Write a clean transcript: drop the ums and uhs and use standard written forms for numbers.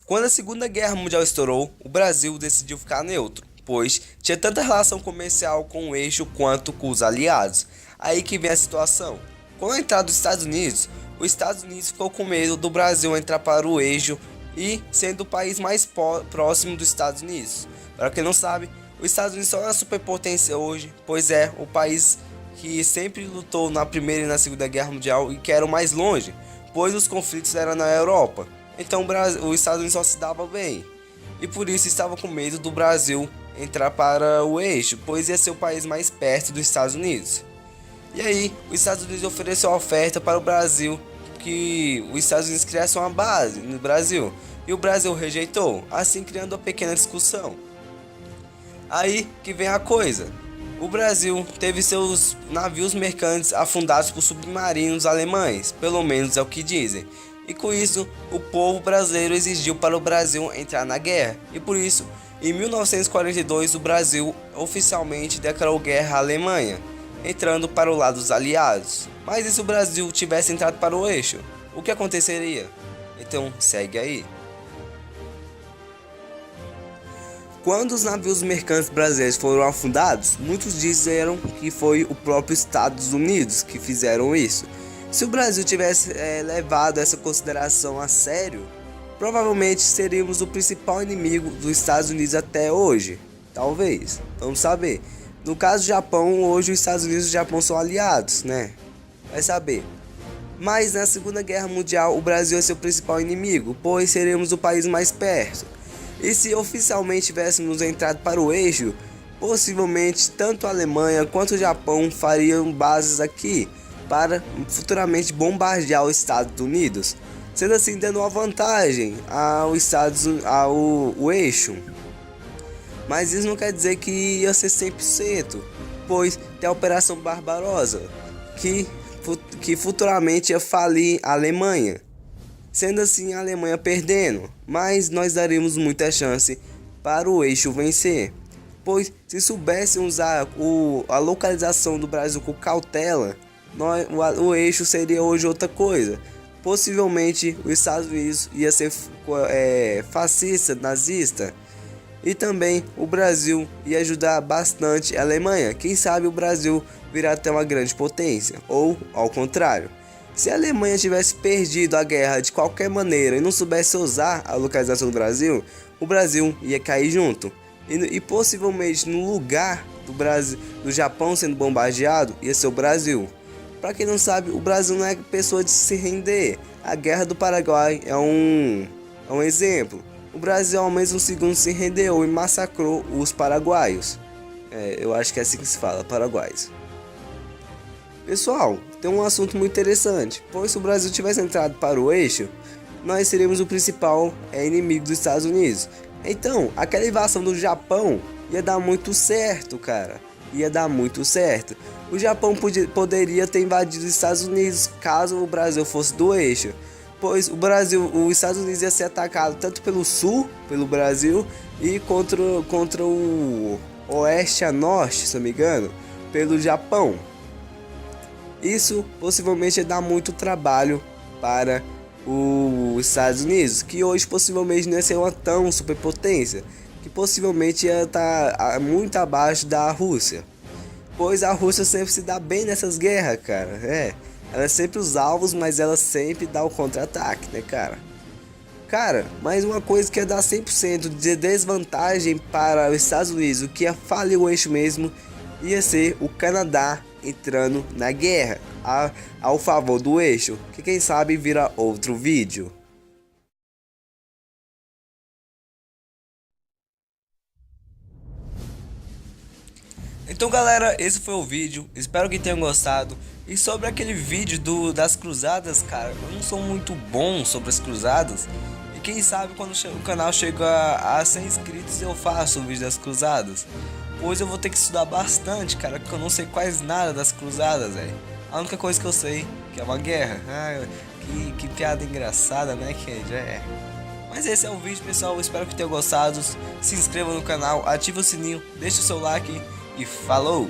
Quando a Segunda Guerra Mundial estourou, o Brasil decidiu ficar neutro, pois tinha tanta relação comercial com o eixo quanto com os aliados. Aí que vem a situação. Com a entrada dos Estados Unidos, os Estados Unidos ficou com medo do Brasil entrar para o eixo e sendo o país mais próximo dos Estados Unidos. Para quem não sabe, os Estados Unidos são uma superpotência hoje, pois é o país que sempre lutou na Primeira e na Segunda Guerra Mundial e que era o mais longe, pois os conflitos eram na Europa. Então os Estados Unidos só se dava bem. E por isso estava com medo do Brasil entrar para o eixo, pois ia ser o país mais perto dos Estados Unidos. E aí, os Estados Unidos ofereceu a oferta para o Brasil que os Estados Unidos criassem uma base no Brasil. E o Brasil rejeitou, assim criando uma pequena discussão. Aí que vem a coisa. O Brasil teve seus navios mercantes afundados por submarinos alemães, pelo menos é o que dizem. E com isso, o povo brasileiro exigiu para o Brasil entrar na guerra. E por isso, em 1942, o Brasil oficialmente declarou guerra à Alemanha, entrando para o lado dos aliados. Mas e se o Brasil tivesse entrado para o eixo? O que aconteceria? Então, segue aí. Quando os navios mercantes brasileiros foram afundados, muitos disseram que foi o próprio Estados Unidos que fizeram isso. Se o Brasil tivesse levado essa consideração a sério, provavelmente seríamos o principal inimigo dos Estados Unidos até hoje. Talvez, vamos saber. No caso do Japão, hoje os Estados Unidos e o Japão são aliados, né? Vai saber. Mas na Segunda Guerra Mundial, o Brasil é seu principal inimigo, pois seremos o país mais perto. E se oficialmente tivéssemos entrado para o eixo, possivelmente tanto a Alemanha quanto o Japão fariam bases aqui para futuramente bombardear os Estados Unidos, sendo assim dando uma vantagem ao eixo. Mas isso não quer dizer que ia ser 100%, pois tem a Operação Barbarossa, que futuramente ia falir a Alemanha. Sendo assim, a Alemanha perdendo, mas nós daríamos muita chance para o eixo vencer. Pois se soubessem usar a localização do Brasil com cautela, o eixo seria hoje outra coisa. Possivelmente os Estados Unidos ia ser fascista, nazista. E também o Brasil ia ajudar bastante a Alemanha. Quem sabe o Brasil virá até uma grande potência, ou ao contrário. Se a Alemanha tivesse perdido a guerra de qualquer maneira e não soubesse usar a localização do Brasil, o Brasil ia cair junto. E possivelmente no lugar do Japão sendo bombardeado, ia ser o Brasil. Para quem não sabe, o Brasil não é pessoa de se render. A Guerra do Paraguai é um exemplo. O Brasil ao mesmo segundo se rendeu e massacrou os paraguaios. Eu acho que é assim que se fala, paraguaios. Pessoal, tem um assunto muito interessante, pois se o Brasil tivesse entrado para o eixo, nós seríamos o principal inimigo dos Estados Unidos. Então, aquela invasão do Japão ia dar muito certo, cara. Ia dar muito certo. O Japão poderia ter invadido os Estados Unidos caso o Brasil fosse do eixo. Pois os Estados Unidos ia ser atacado tanto pelo sul, pelo Brasil, e contra o oeste a norte, se não me engano, pelo Japão. Isso possivelmente ia dar muito trabalho para os Estados Unidos, que hoje possivelmente não ia ser uma tão superpotência, que possivelmente ia estar muito abaixo da Rússia. Pois a Rússia sempre se dá bem nessas guerras, cara. Ela é sempre os alvos, mas ela sempre dá o contra-ataque, né, cara? Cara, mas uma coisa que ia dar 100% de desvantagem para os Estados Unidos, o que ia falir o eixo mesmo, ia ser o Canadá entrando na guerra ao favor do eixo, que quem sabe vira outro vídeo. Então galera, esse foi o vídeo, espero que tenham gostado. E sobre aquele vídeo das cruzadas, cara, eu não sou muito bom sobre as cruzadas. E quem sabe quando o canal chega a 100 inscritos eu faço o vídeo das cruzadas. Pois eu vou ter que estudar bastante, cara, porque eu não sei quase nada das cruzadas, velho. A única coisa que eu sei que é uma guerra. Que piada engraçada, né, que já é. Mas esse é o vídeo, pessoal, eu espero que tenham gostado. Se inscreva no canal, ative o sininho, deixe o seu like e falou!